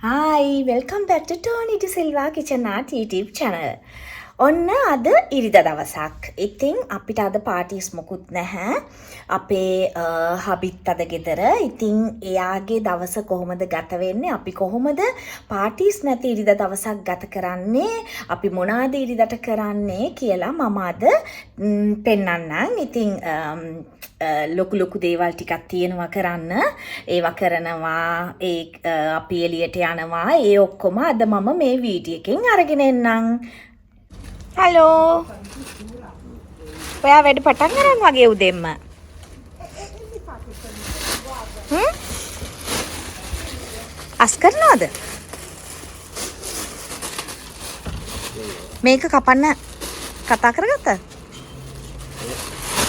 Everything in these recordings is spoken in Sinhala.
Hi, welcome back to Tony to Silva Kitchen Art YouTube channel. ඔන්න අද ඉරිදා දවසක්. ඉතින් අපිට අද පාටිස් මොකුත් නැහැ. අපේ හබිත් අද ගෙදර. ඉතින් එයාගේ දවස කොහොමද ගත වෙන්නේ? අපි කොහොමද පාටිස් නැති ඉරිදා දවසක් ගත කරන්නේ? අපි මොනවාද ඉරිදාට කරන්නේ කියලා මම අද පෙන්නන්නම්. ඉතින් ලොකු දේවල් ටිකක් තියෙනවා කරන්න. ඒවා කරනවා. අපි එළියට යනවා. ඒ ඔක්කොම අද මම මේ වීඩියෝ එකෙන් අරගෙන එන්නම්. හලෝ. ඔයා වැඩ පටන් ගන්න වගේ උදෙන්ම. අස් කරනවද? මේක කපන්න කතා කරගත්තා?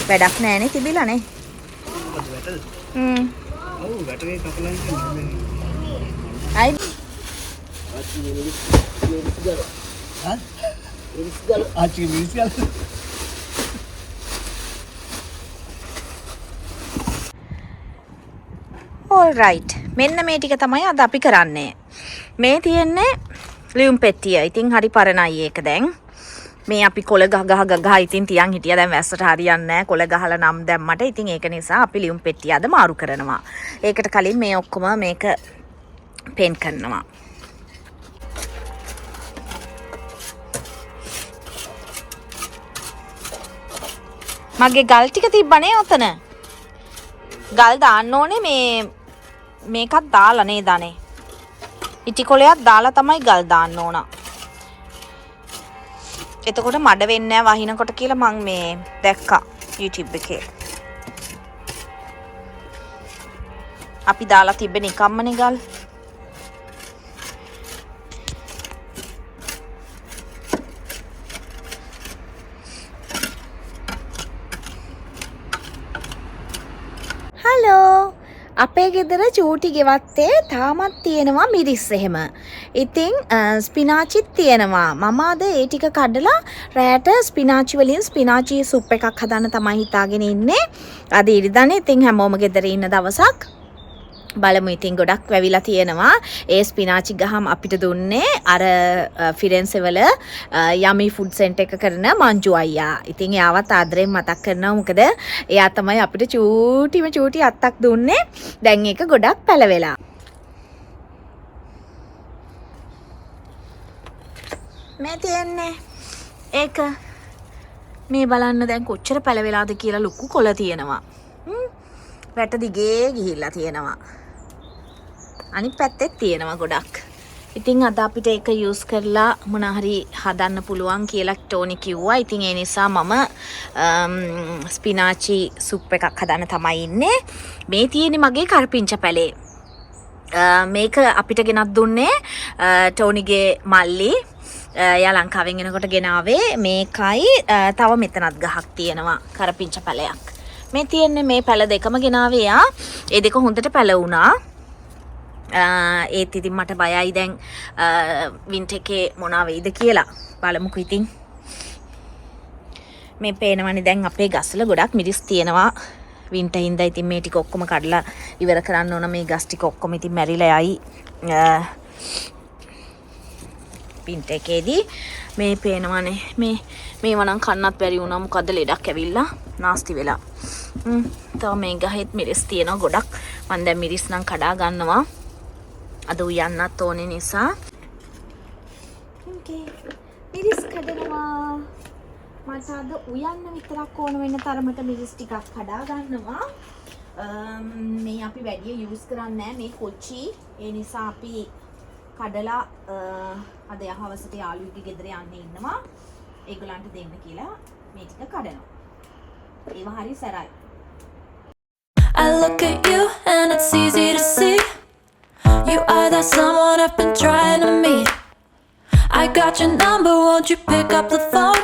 වැඩක් නෑනේ තිබිලානේ. ඔව් වැටේ කපලා ඉන්නේ. අයි. All right. මෙන්න මේ ටික තමයි අද අපි කරන්නේ. මේ තියෙන්නේ ලියුම් පෙට්ටිය. ඉතින් හරි පරණයි ඒක දැන්. මේ අපි කොළ ගහ ඉතින් තියන් හිටියා. දැන් වැස්සට හරියන්නේ නැහැ. කොළ ගහලා නම් දැම්මට. ඉතින් ඒක නිසා අපි ලියුම් පෙට්ටිය අද මාරු කරනවා. ඒකට කලින් මේ ඔක්කොම මේක පේන්ට් කරනවා. මගේ ගල් ටික තිබ්බනේ ඔතන. ගල් දාන්න ඕනේ මේකත් දාලා නේද අනේ. ඉටි කොලයක් දාලා තමයි ගල් දාන්න ඕන. එතකොට මඩ වෙන්නේ නැහැ වහිනකොට කියලා මම මේ දැක්කා YouTube එකේ. අපි දාලා තිබ්බේ නිකම්මනේ ගල්. හලෝ අපේ ගෙදර චූටි ගෙවත්තේ තාමත් තියෙනවා මිරිස් එහෙම. ඉතින් ස්පිනාචිත් තියෙනවා. මම අද ඒ ටික කඩලා රෑට ස්පිනාචි වලින් ස්පිනාචි සුප් එකක් හදන්න තමයි හිතාගෙන ඉන්නේ. අද ඉරිදානේ. ඉතින් හැමෝම ගෙදර ඉන්න දවසක්. බලමු ඉතින් ගොඩක් වැවිලා තියෙනවා. ඒ ස්පිනාචි ගහම අපිට දුන්නේ අර ෆිරෙන්සෙ වල යමි ෆුඩ් සෙන්ටර් එක කරන මංජු අයියා. ඉතින් එයාවත් ආදරෙන් මතක් කරනවා. මොකද එයා තමයි අපිට චූටි අත්තක් දුන්නේ. දැන් ඒක ගොඩක් පැලවෙලා. මේ තියන්නේ ඒක මේ බලන්න දැන් කොච්චර පැලවෙලාද කියලා ලොකු කොළ තියෙනවා. වැට දිගේ ගිහිල්ලා තියෙනවා. අනිත් පැත්තෙත් තියෙනවා ගොඩක්. ඉතින් අද අපිට ඒක යූස් කරලා මොන හරි හදන්න පුළුවන් කියලා ටෝනි කිව්වා. ඉතින් ඒ නිසා මම ස්පිනාචි සුප් එකක් හදන්න තමයි ඉන්නේ. මේ තියෙන්නේ මගේ කරපිංච පැලේ. මේක අපිට ගෙනත් දුන්නේ ටෝනිගේ මල්ලි. එයා ලංකාවෙන් එනකොට ගෙනාවේ. මේකයි තව මෙතනත් ගහක් තියෙනවා කරපිංච පැලයක්. මේ තියෙන්නේ මේ පැල දෙකම ගෙනාවේ යා. ඒ දෙක හොඳට පැල වුණා. ඒත් ඉතින් මට බයයි දැන් වින්ටර් එකේ මොනවා වෙයිද කියලා. බලමුකෝ ඉතින්. මේ පේනවනේ දැන් අපේ ගස්වල ගොඩක් මිරිස් තියෙනවා. වින්ටර් හින්දා ඉතින් මේ ටික ඔක්කොම කඩලා ඉවර කරන්න ඕන. මේ ගස් ටික ඔක්කොම ඉතින් මැරිලා යයි. වින්ටර් එකේදී මේ පේනවනේ මේව නම් කන්නත් බැරි වුණා. මොකද ලෙඩක් ඇවිල්ලා නාස්ති වෙලා. තව මේ ගහෙත් මිරිස් තියෙනවා ගොඩක්. මම දැන් මිරිස් නම් කඩා ගන්නවා. අද උයන්නත් ඕනේ නිසා. ඕකේ. මිරිස් කඩනවා. මට අද උයන්න විතරක් ඕන වෙන තරමට මිරිස් ටිකක් කඩා ගන්නවා. මේ අපි වැඩි යූස් කරන්නේ නැහැ මේ කොච්චි. ඒ නිසා අපි කඩලා අද යහවසට යාළුවෙක්ගේ ගෙදර යන්න ඉන්නවා. ඒගොල්ලන්ට දෙන්න කියලා මේ ටික කඩනවා. ඒව හරි සරයි. I look at you and it's easy to see you are that someone I've been trying to meet. I got your number, won't you pick up the phone?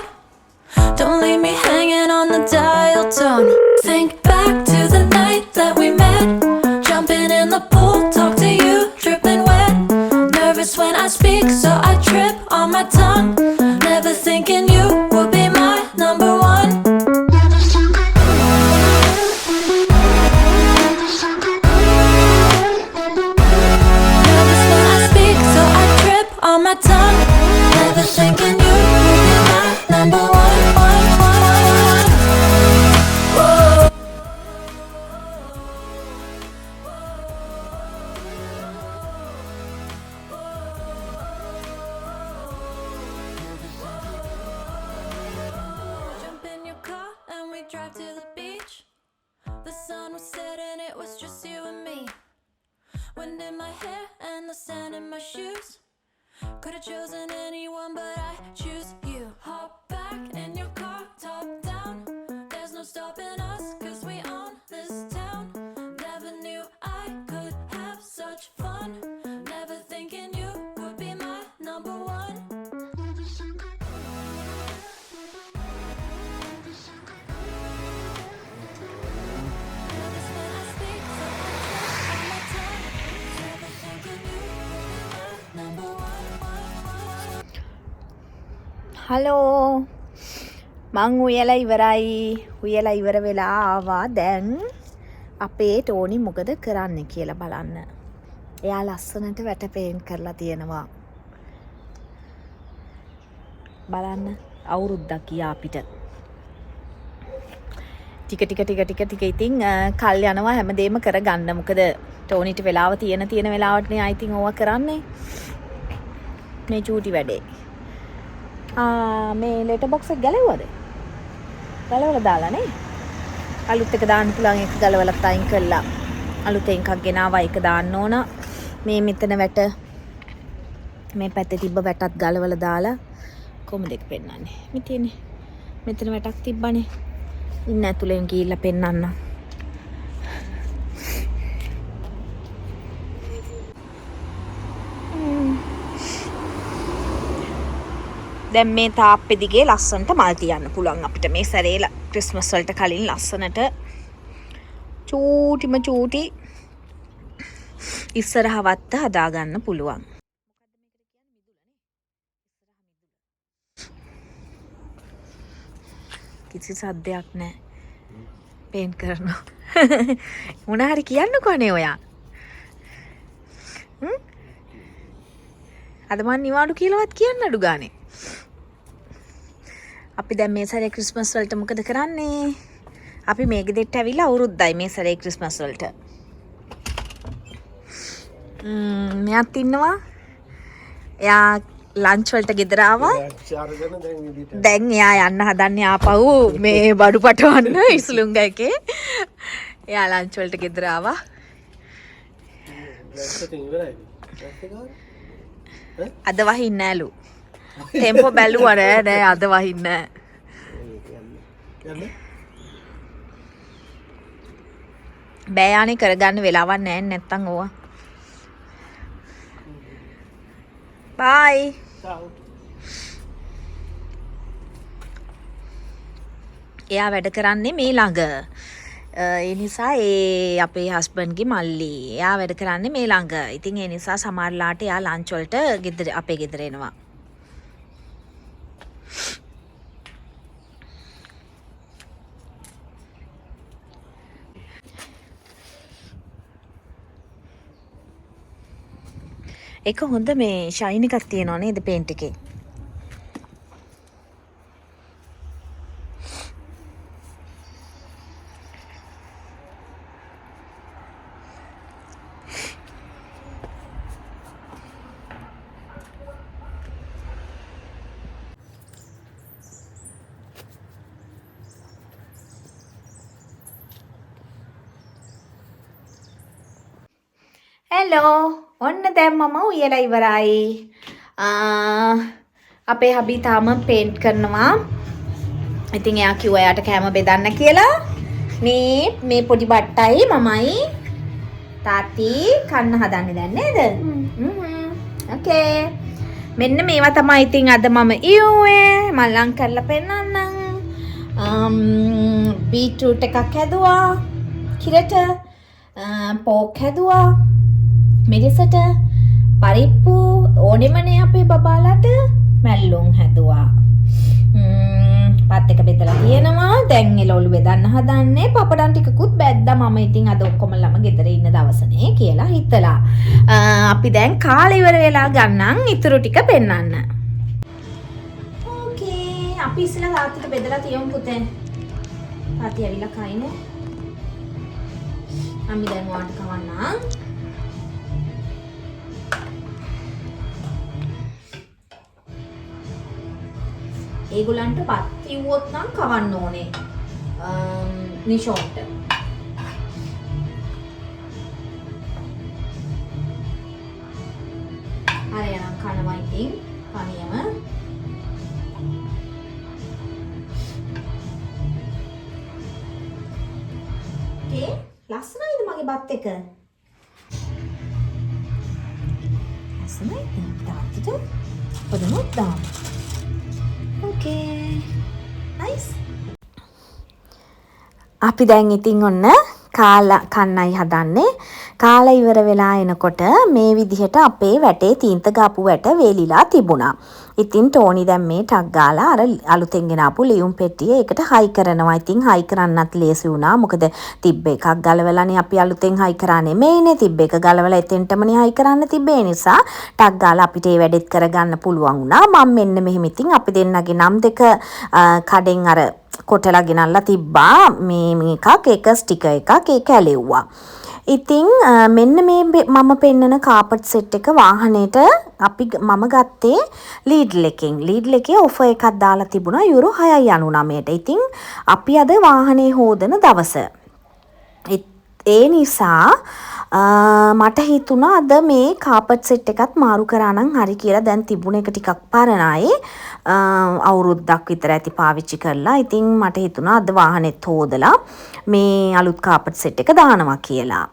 Don't leave me hanging on the dial tone. Think back to the night that we met, jumping in the pool, talk to you, dripping wet. Nervous when I speak, so I trip on my tongue. Never thinking you would be my number one. Nervous when I speak, my tongue. Never thinking you would be my number one, one, one. Whoa. Jump in your car and we drive to the beach. The sun was setting, it was just you and me. Wind in my hair and the sand in my shoes. Could've chosen anyone, but I choose you. Hop back in your car, top down. There's no stopping us, 'cause we own this town. Never knew I could have such fun. Never thinking you would be my number one. Nervous when I speak, so I on my tongue. Never thinking you would be my number one, one, one. Hello මං උයලා ඉවරයි උයලා ඉවර වෙලා ආවා දැන් අපේ ටෝනි මොකද කරන්න කියලා බලන්න එයා ලස්සනට වැට පේන්ට් කරලා තියෙනවා බලන්න අවුරුද්දක් ගියා අපිට ටික ඉතින් කල් යනවා හැමදේම කරගන්න මොකද ටෝනිට වෙලාව තියෙන වෙලාවට නේ I think ඕවා කරන්නේ මේ චූටි වැඩේ මේ ලෙටර් බොක්ස් එක ගලවුවද? ගලවලා දාලා නේ. අලුත් එක දාන්න පුළුවන් එක ගලවලත් අයින් කළා. අලුත් එකක් ගෙනාවා ඒක දාන්න ඕන. මේ මෙතන වැට මේ පැත්තේ තිබ්බ වැටත් ගලවලා දාලා කොහොමද ඒක පෙන්නන්නේ? මෙතන වැටක් තිබ්බනේ. ඉන්න ඇතුලෙන් ගිහිල්ලා පෙන්නන්න. දැන් මේ තාප්පෙ දිගේ ලස්සනට මල් තියන්න පුළුවන් අපිට මේ සැරේ ක්‍රිස්මස් වලට කලින් ලස්සනට චූටි ඉස්සරහ වත්ත හදාගන්න පුළුවන්. කිසි සද්දයක් නැහැ. පේන්ට් කරනවා. මොන හරි කියන්නකෝ නේ ඔයා. අද මන් නිවාඩු කියලාවත් කියන්න අඩු ගානේ. අපි දැන් මේ සැරේ ක්‍රිස්මස් වලට මොකද කරන්නේ? අපි මේ ගෙදරට ඇවිල්ලා අවුරුද්දයි මේ සැරේ ක්‍රිස්මස් වලට. මෙයාත් ඉන්නවා. එයා ලන්ච් වලට ගෙදර ආවා. දැන් එයා යන්න හදන්නේ ආපහු මේ බඩු පටවන්න ඉස්ලුංග එකේ. එයා ලන්ච් වලට ගෙදර ආවා. අද වහින්නේ නෑලු. ටෙම්පෝ බැලුවා නෑ අද වහින්නේ නෑ. බෑයානේ කරගන්න වෙලාවක් නෑ නැත්තම් ඕවා. බයි. එයා වැඩ කරන්නේ මේ ළඟ. ඒ නිසා ඒ අපේ හස්බන්ඩ්ගේ මල්ලි. එයා වැඩ කරන්නේ මේ ළඟ. ඉතින් ඒ නිසා සමහරලාට එයා ලන්ච් වලට ගෙදර අපේ ගෙදර එනවා. ඒක හොඳ මේ ෂයින් එකක් තියෙනවා නේද පේන්ට් එකේ. හෙලෝ ඔන්න දැන් මම උයලා ඉවරයි. අපේ හබි තාම පේන්ට් කරනවා. ඉතින් එයා කිව්වා එයාට කැම බෙදන්න කියලා. මේ පොඩි බට්ටයි මමයි තාත්ති කන්න හදන්නේ දැන් නේද? ඕකේ. මෙන්න මේවා තමයි ඉතින් අද මම ඉව්වේ. මම ලං කරලා පෙන්නන්නම්. බීට්‍රූට් එකක් හැදුවා. කිරට පෝක් හැදුවා. මිරිසට පරිප්පු ඕනෙමනේ අපේ බබාලට මැල්ලුම් හැදුවා. පත් සලාඩ් එක බෙදලා තියෙනවා. දැන් එළවලු බෙදන්න හදන්නේ. පපඩම් ටිකකුත් බැද්දා මම. ඉතින් අද ඔක්කොම ළම ගෙදර ඉන්න දවසනේ කියලා හිතලා. අපි දැන් කාලේ ඉවර වෙලා ගන්නම් ඉතුරු ටික පෙන්නන්න. ඕකේ. අපි ඉස්සෙල්ලා තාත්තිට බෙදලා තියමු පුතේ. තාත්ති ඇවිල්ලා කයිනේ. අපි දැන් වාට කවන්නම්. ඒගොල්ලන්ට පත් කිව්වොත් නම් කවන්න ඕනේ. නිෂෝන්ට. හරි යනම් කනවා ඉතින් කණියම. ඕකේ ලස්සනයිද මගේ බත් එක? ලස්සනයිද? තාත්තිට පොඩ්ඩක් දාන්න. Okay. Nice. අපි දැන් ඉතින් ඔන්න කාලා කන්නයි හදන්නේ. කාලා ඉවර වෙලා එනකොට මේ විදිහට අපේ වැටේ තීන්ත ගාපු වැට වේලිලා තිබුණා. ඉතින් ටෝනි දැන් මේ ටක් ගාලා අර අලුතෙන් ගෙන ආපු ලියුම් පෙට්ටිය ඒකට හයි කරනවා. ඉතින් හයි කරන්නත් ලේසි වුණා. මොකද තිබ්බ එකක් ගලවලානේ අපි අලුතෙන් හයි කරා නෙමෙයිනේ. තිබ්බ එක ගලවලා එතෙන්ටමනේ හයි කරන්න තිබ්බේ නිසා ටක් ගාලා අපිට ඒ වැඩෙත් කරගන්න පුළුවන් වුණා. මම මෙන්න මෙහෙම ඉතින් අපි දෙන්නගේ නම් දෙක කඩෙන් අර කොටලා ගෙනල්ලා තිබ්බා. මේ එකක් එක ස්ටිකර් එකක් ඒක ඇලෙව්වා. ඉතින් මෙන්න මේ මම පෙන්නන කාපට් සෙට් එක වාහනේට මම ගත්තේ Lidl එකෙන්. Lidl එකේ ඔෆර් එකක් දාලා තිබුණා යුරෝ 6.99ට. ඉතින් අපි අද වාහනේ හොදන දවස. ඒ නිසා මට හිතුණා අද මේ කාපට් සෙට් එකත් මාරු කරා නම් හරි කියලා. දැන් තිබුණ එක ටිකක් පරණයි. අවුරුද්දක් විතර ඇති පාවිච්චි කරලා. ඉතින් මට හිතුණා අද වාහනේත් හොදලා මේ අලුත් කාපට් සෙට් එක දානවා කියලා.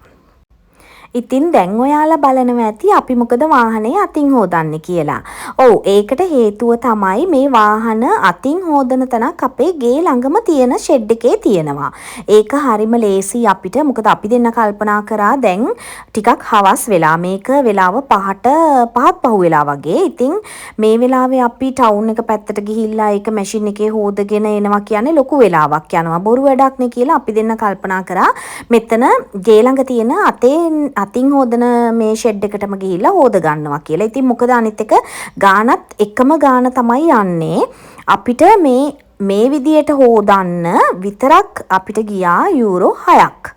ඉතින් දැන් ඔයාලා බලනවා ඇති අපි මොකද වාහනේ අතින් හොදන්නේ කියලා. ඔව් ඒකට හේතුව තමයි මේ වාහන අතින් හොදන තැනක් අපේ ගේ ළඟම තියෙන ෂෙඩ් එකේ තියෙනවා. ඒක හරිම ලේසි අපිට. මොකද අපි දෙන්න කල්පනා කරා දැන් ටිකක් හවස් වෙලා. මේක වෙලාව 5ට පහු වෙලා වගේ. ඉතින් මේ වෙලාවේ අපි ටවුන් එක පැත්තට ගිහිල්ලා ඒක මැෂින් එකේ හොදගෙන එනවා කියන්නේ ලොකු වෙලාවක් යනවා. බොරු වැඩක් නේ කියලා අපි දෙන්න කල්පනා කරා මෙතන ගේ ළඟ තියෙන අතින් හොදන මේ ෂෙඩ් එකටම ගිහිල්ලා හොද ගන්නවා කියලා. ඉතින් මොකද අනිත් එක ගානත් එකම ගාන තමයි යන්නේ. අපිට මේ විදියට හොදන්න විතරක් අපිට ගියා යුරෝ 6ක්.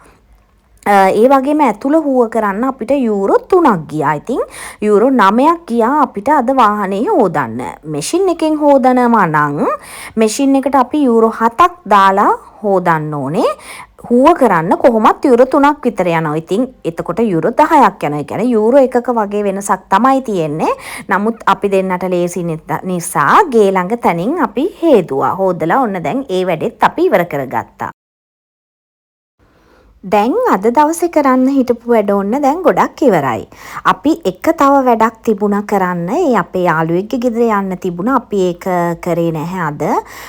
ඒ වගේම ඇතුළ හුව කරන්න අපිට යුරෝ 3ක් ගියා. ඉතින් යුරෝ 9ක් ගියා අපිට අද වාහනේ හොදන්න. මැෂින් එකෙන් හොදනවා නම් මැෂින් එකට අපි යුරෝ 7ක් දාලා හොදන්න ඕනේ. හුව කරන්න කොහොමත් යුරෝ 3ක් විතර යනවා. ඉතින් එතකොට යුරෝ 10ක් යනවා. ඒ කියන්නේ යුරෝ එකක වගේ වෙනසක් තමයි තියෙන්නේ. නමුත් අපි දෙන්නට ලේසි නිසා ගේ ළඟ තනින් අපි හේදුවා. හොදලා ඔන්න දැන් ඒ වැඩෙත් අපි ඉවර කරගත්තා. දැන් අද දවසේ කරන්න හිටපු වැඩ ඔන්න දැන් ගොඩක් ඉවරයි. අපි එක තව වැඩක් තිබුණා කරන්න. ඒ අපේ යාළුවෙක්ගේ ගෙදර යන්න තිබුණා. අපි ඒක කරේ නැහැ අද.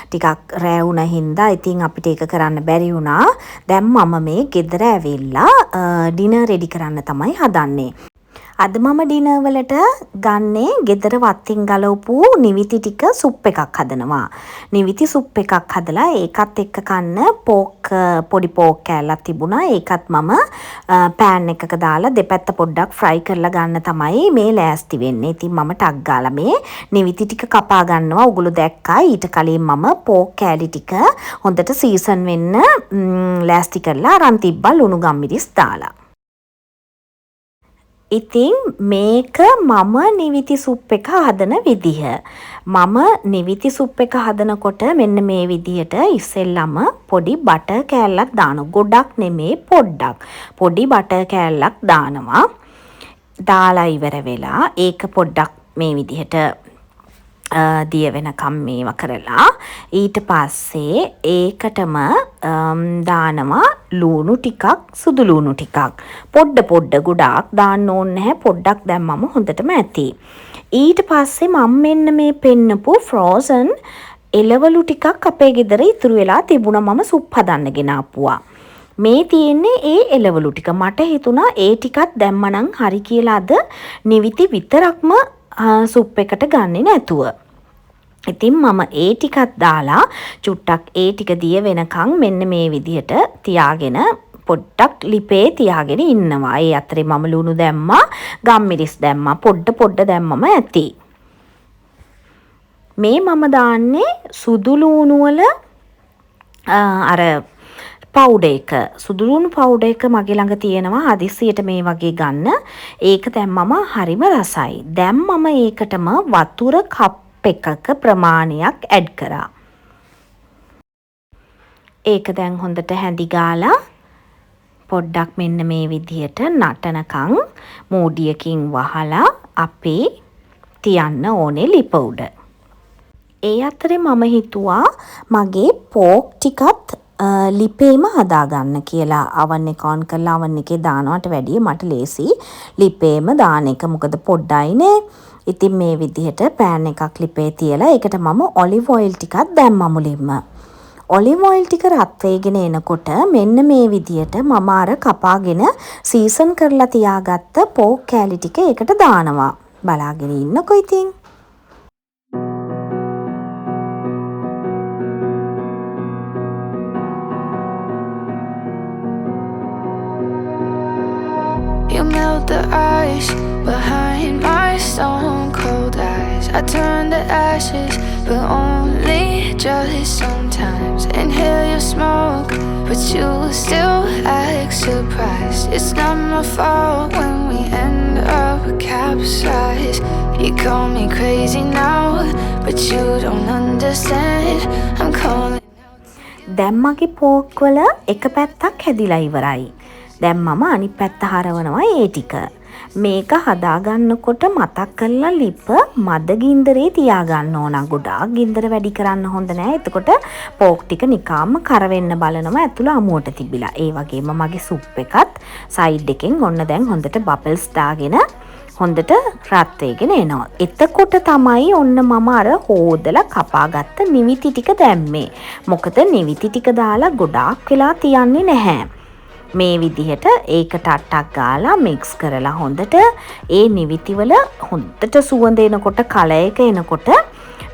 ටිකක් රෑ වුණ හින්දා ඉතින් අපිට ඒක කරන්න බැරි වුණා. දැන් මම මේ ගෙදර ඇවිල්ලා ඩිනර් රෙඩි කරන්න තමයි හදන්නේ. අද මම ඩිනර් වලට ගන්නේ ගෙදර වත්තින් ගලවපු නිවිති ටික සුප් එකක් හදනවා. නිවිති සුප් එකක් හදලා ඒකත් එක්ක කන්න පොඩි පෝක් කෑල්ලක් තිබුණා. ඒකත් මම පෑන් එකක දාලා දෙපැත්ත පොඩ්ඩක් ෆ්‍රයි කරලා ගන්න තමයි මේ ලෑස්ති වෙන්නේ. ඉතින් මම ටක් ගාලා මේ නිවිති ටික කපා ගන්නවා. ඔගොල්ලෝ දැක්කා ඊට කලින් මම පෝක් කෑලි ටික හොඳට සීසන් වෙන්න ලෑස්ති කරලා අරන් තිබ්බා ලුණු ගම්මිරිස් දාලා. ඉතින් මේක මම නිවිති සුප් එක හදන විදිහ. මම නිවිති සුප් එක හදනකොට මෙන්න මේ විදිහට ඉස්සෙල්ලම පොඩි බටර් කෑල්ලක් දානවා. ගොඩක් නෙමේ පොඩ්ඩක්. පොඩි බටර් කෑල්ලක් දානවා. දාලා ඉවර වෙලා ඒක පොඩ්ඩක් මේ විදිහට දිය වෙනකම් මේවා කරලා ඊට පස්සේ ඒකටම දානවා ලුණු ටිකක් සුදු ලුණු ටිකක් පොඩ්ඩ ගොඩාක් දාන්න ඕනේ නැහැ. පොඩ්ඩක් දැම්මම හොඳටම ඇති. ඊට පස්සේ මම මෙන්න මේ පෙන්නපු ෆ්‍රෝසන් එළවලු ටිකක් අපේ ගෙදර ඉතුරු වෙලා තිබුණා. මම සුප් හදන්න ගෙනාපුවා. මේ තියෙන්නේ ඒ එළවලු ටික. මට හිතුණා ඒ ටිකත් දැම්මනම් හරි කියලා අද නිවිති විතරක්ම සුප් එකට ගන්නේ නැතුව. ඉතින් මම ඒ ටිකත් දාලා චුට්ටක් ඒ ටික දිය වෙනකන් මෙන්න මේ විදිහට තියාගෙන පොඩ්ඩක් ලිපේ තියාගෙන ඉන්නවා. ඒ අතරේ මම ලුණු දැම්මා, ගම්මිරිස් දැම්මා, පොඩ දැම්මම ඇති. මේ මම දාන්නේ සුදු ලුණු වල අර පවුඩර් එක. සුදු ලුණු පවුඩර් එක මගේ ළඟ තියෙනවා හදිස්සියට මේ වගේ ගන්න. ඒක දැම්මම හරිම රසයි. දැන් මම ඒකටම වතුර කප් එකක ප්‍රමාණයක් ඇඩ් කරා. ඒක දැන් හොඳට හැඳි ගාලා පොඩ්ඩක් මෙන්න මේ විදිහට නටනකන් මූඩියකින් වහලා අපි තියන්න ඕනේ ලිප උඩ. ඒ අතරේ මම හිතුවා මගේ පෝක් ටිකත් ලිපේම හදාගන්න කියලා. අවන් එක ඔන් කරලා අවන් එකේ දානවට වැඩිය මට ලේසි ලිපේම දාන එක. මොකද පොඩ්ඩයිනේ. ඉතින් මේ විදිහට පෑන් එකක් ලිපේ තියලා ඒකට මම ඔලිව් ඔයිල් ටිකක් දැම්මා මුලින්ම. ඔලිව් ඔයිල් ටික රත් වෙගෙන එනකොට මෙන්න මේ විදිහට මම අර කපාගෙන සීසන් කරලා තියාගත්ත පෝක් කෑලි ටික ඒකට දානවා. බලාගෙන ඉන්නකො ඉතින්. You melt the ice behind my stone cold eyes. I turn to ashes, but only just sometimes. Inhale your smoke, but you still act surprised. It's not my fault when we end up capsized. You call me crazy now, but you don't understand. I'm calling. දැන් මගේ පෝක් වල එක පැත්තක් හැදිලා ඉවරයි. දැන් මම අනිත් පැත්ත හරවනවා ඒ ටික. මේක හදාගන්නකොට මතක් කරලා ලිප මද ගින්දරේ තියාගන්න ඕන. ගොඩාක් ගින්දර වැඩි කරන්න හොඳ නෑ. එතකොට පෝක් ටික නිකාම්ම කර වෙන්න බලනවා ඇතුළ අමුවට තිබිලා. ඒ වගේම මගේ සුප් එකත් සයිඩ් එකෙන් ඔන්න දැන් හොඳට බබල්ස් දාගෙන හොඳට රත් වෙගෙන එනවා. එතකොට තමයි ඔන්න මම අර හොදලා කපාගත්ත නිවිති ටික දැම්මේ. මොකද නිවිති ටික දාලා ගොඩාක් වෙලා තියන්නේ නැහැ. මේ විදිහට ඒකට අට්ටක් ගාලා මික්ස් කරලා හොඳට ඒ නිවිති වල හොඳට සුවඳ එනකොට කල එක එනකොට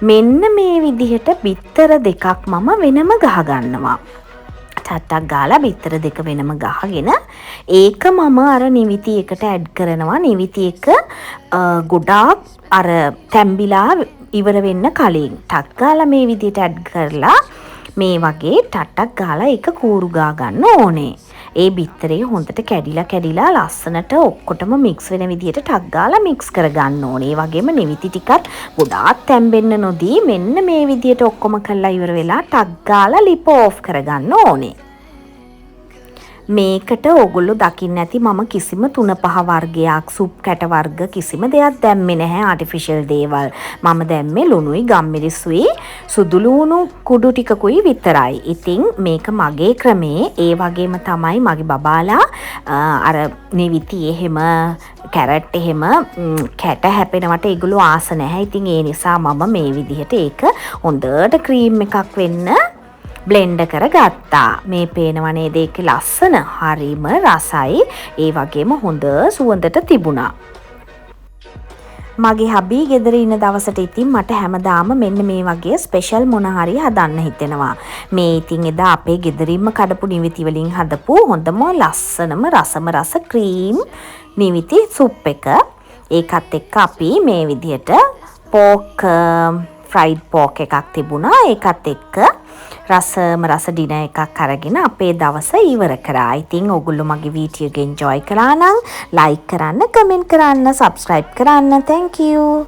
මෙන්න මේ විදිහට බිත්තර දෙකක් මම වෙනම ගහ ගන්නවා. ටට්ටක් ගාලා බිත්තර දෙක වෙනම ගහගෙන ඒක මම අර නිවිති එකට ඇඩ් කරනවා. නිවිති එක ගොඩාක් අර තැම්බිලා ඉවර වෙන්න කලින් ටක් ගාලා මේ විදිහට ඇඩ් කරලා මේ වගේ ටට්ටක් ගාලා ඒක කූරු ගා ගන්න ඕනේ. ඒ බිත්තරේ හොඳට කැඩිලා ලස්සනට ඔක්කොටම මික්ස් වෙන විදිහට ටක් ගාලා මික්ස් කරගන්න ඕනේ. ඒ වගේම නිවිති ටිකත් ගොඩාක් තැම්බෙන්න නොදී මෙන්න මේ විදිහට ඔක්කොම කරලා ඉවර වෙලා ටක් ගාලා ලිප ඕෆ් කරගන්න ඕනේ. මේකට ඔගොල්ලෝ දකින්න ඇති මම කිසිම 3-5 වර්ගයක් සුප් කැට වර්ග කිසිම දෙයක් දැම්මේ නැහැ. ආටිෆිෂල් දේවල් මම දැම්මේ ලුණුයි ගම්මිරිසුයි සුදු ලුණු කුඩු ටිකකුයි විතරයි. ඉතින් මේක මගේ ක්‍රමේ. ඒ වගේම තමයි මගේ බබාලා අර නිවිති එහෙම කැරට් එහෙම කැට හැපෙනවට ඒගොල්ලෝ ආස නැහැ. ඉතින් ඒ නිසා මම මේ විදිහට ඒක හොඳට ක්‍රීම් එකක් වෙන්න බ්ලෙන්ඩ් කරගත්තා. මේ පේනව නේද ඒකේ ලස්සන හරිම රසයි. ඒ වගේම හොඳ සුවඳට තිබුණා. මගේ හබී ගෙදර ඉන්න දවසට ඉතින් මට හැමදාම මෙන්න මේ වගේ ස්පෙෂල් මොන හරි හදන්න හිතෙනවා. මේ ඉතින් එදා අපේ ගෙදරින්ම කඩපු නිවිති වලින් හදපු හොඳම ලස්සනම රසම රස ක්‍රීම් නිවිති සුප් එක. ඒකත් එක්ක අපි මේ විදිහට පෝක් ෆ්‍රයිඩ් පෝක් එකක් තිබුණා. ඒකත් එක්ක රසම රස ඩිනර් එකක් අරගෙන අපේ දවස ඉවර කරා. ඉතින් ඔයගොල්ලෝ මගේ වීඩියෝ එක එන්ජොයි කරා නම් ලයික් කරන්න, කමෙන්ට් කරන්න, සබ්ස්ක්‍රයිබ් කරන්න. Thank you.